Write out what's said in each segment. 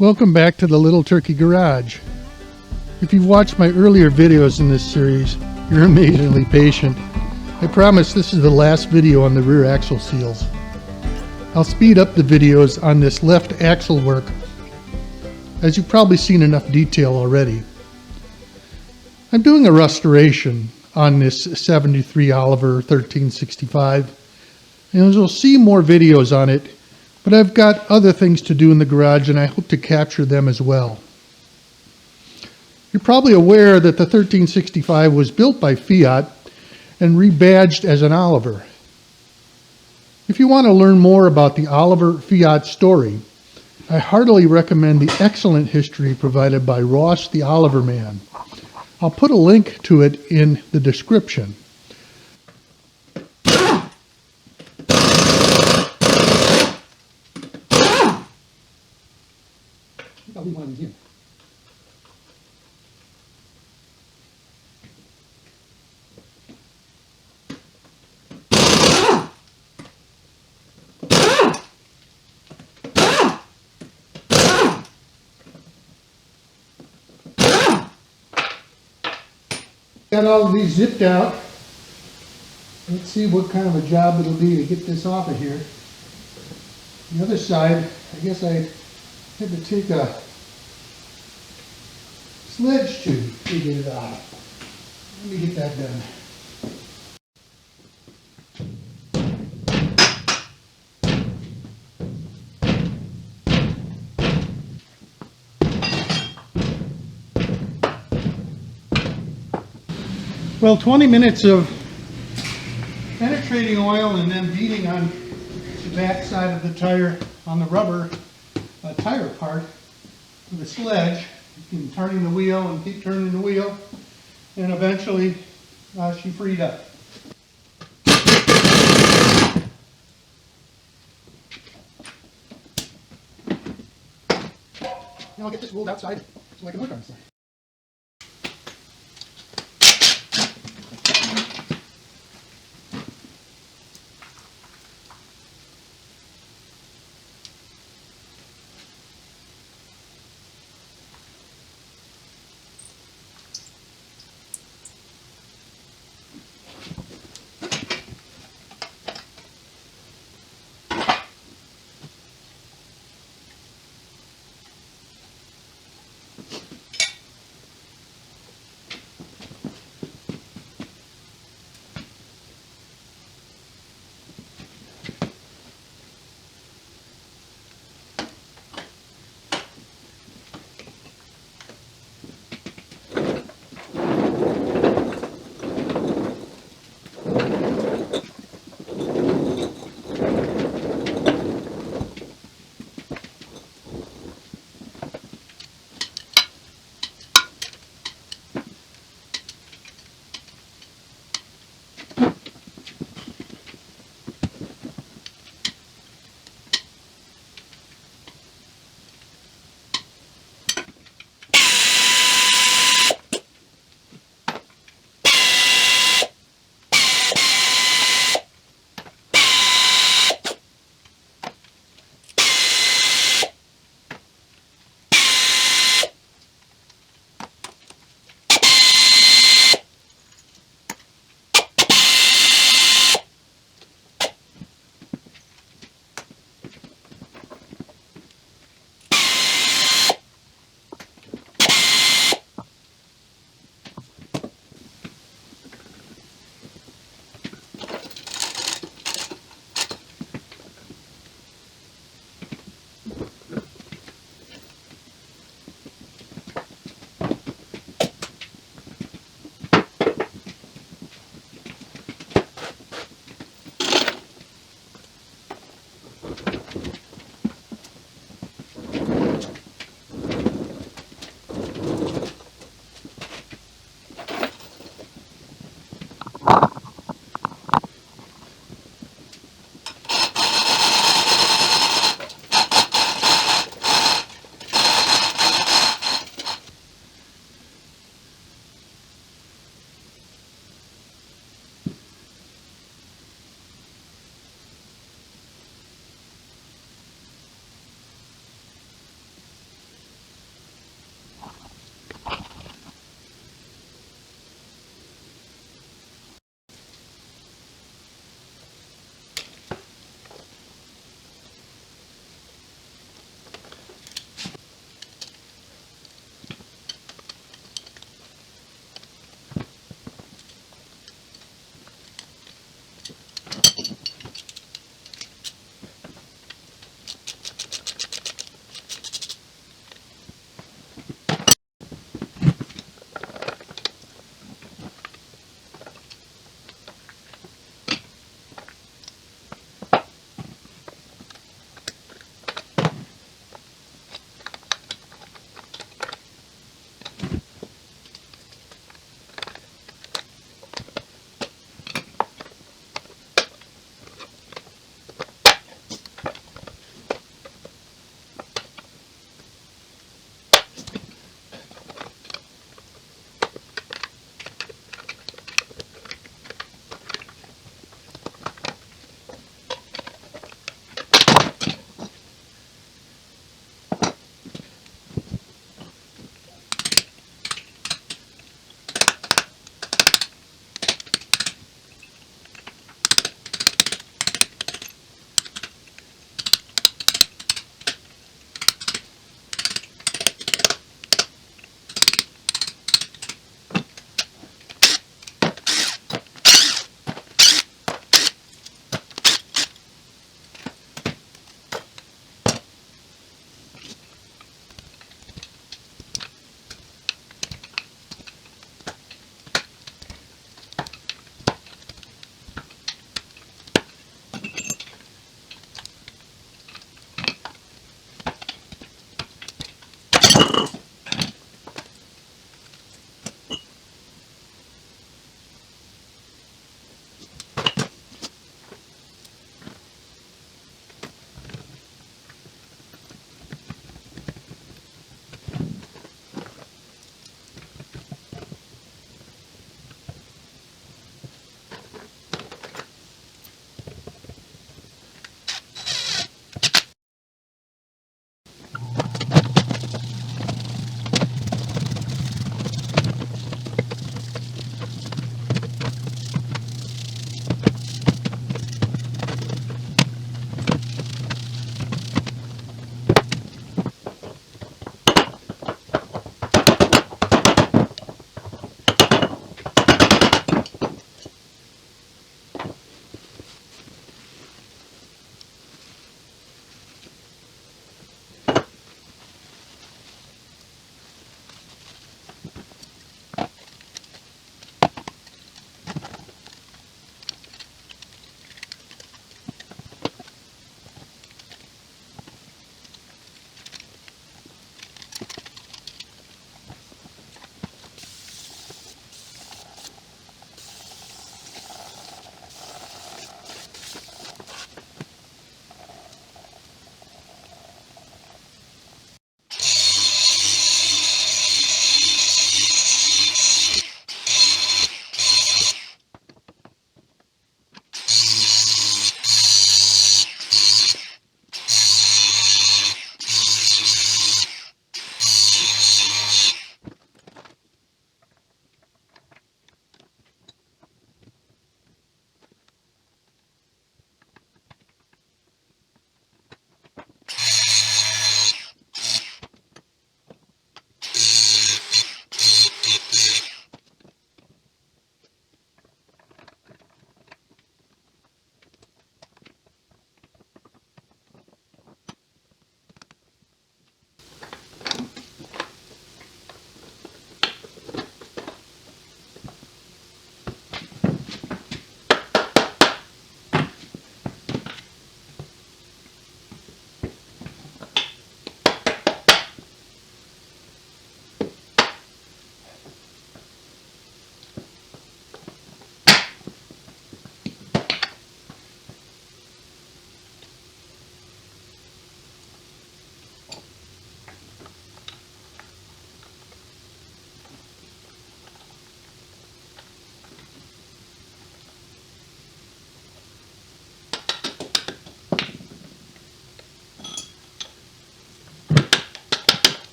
Welcome back to the Little Turkey Garage. If you've watched my earlier videos in this series, you're amazingly patient. I promise this is the last video on the rear axle seals. I'll speed up the videos on this left axle work, as you've probably seen enough detail already. I'm doing a restoration on this 73 Oliver 1365, and you'll see more videos on it, but I've got other things to do in the garage and I hope to capture them as well. You're probably aware that the 1365 was built by Fiat and rebadged as an Oliver. If you want to learn more about the Oliver Fiat story, I heartily recommend the excellent history provided by Ross the Oliver Man. I'll put a link to it in the description. I'll leave one of these here. Got all of these zipped out. Let's see what kind of a job it'll be to get this off of here. The other side, I guess I had to take a sledge tube to get it out. Let me get that done. Well, 20 minutes of penetrating oil and then beating on the back side of the tire on the rubber tire part with a sledge. You can turning the wheel and keep turning the wheel, and eventually she freed up. Now I'll get this rolled outside so I can work on this.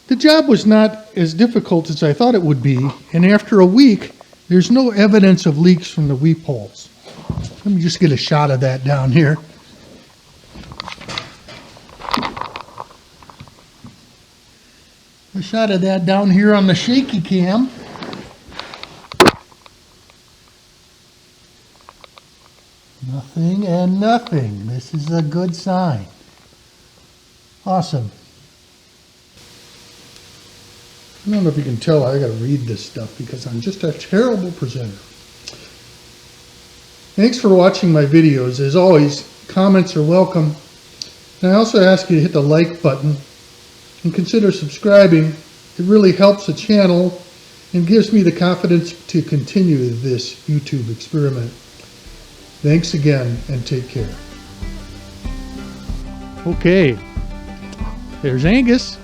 The job was not as difficult as I thought it would be, and after a week, there's no evidence of leaks from the weep holes. Let me just get a shot of that down here. A shot of that down here on the shaky cam. Nothing and nothing. This is a good sign. Awesome. I don't know if you can tell, I gotta read this stuff because I'm just a terrible presenter. Thanks for watching my videos. As always, comments are welcome. And I also ask you to hit the like button and consider subscribing. It really helps the channel and gives me the confidence to continue this YouTube experiment. Thanks again and take care. Okay, there's Angus.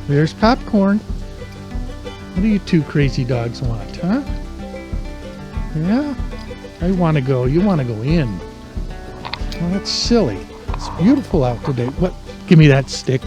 There's Popcorn. What do you two crazy dogs want, huh? Yeah? I want to go. You want to go in. Well, that's silly. It's beautiful out today. What? Give me that stick.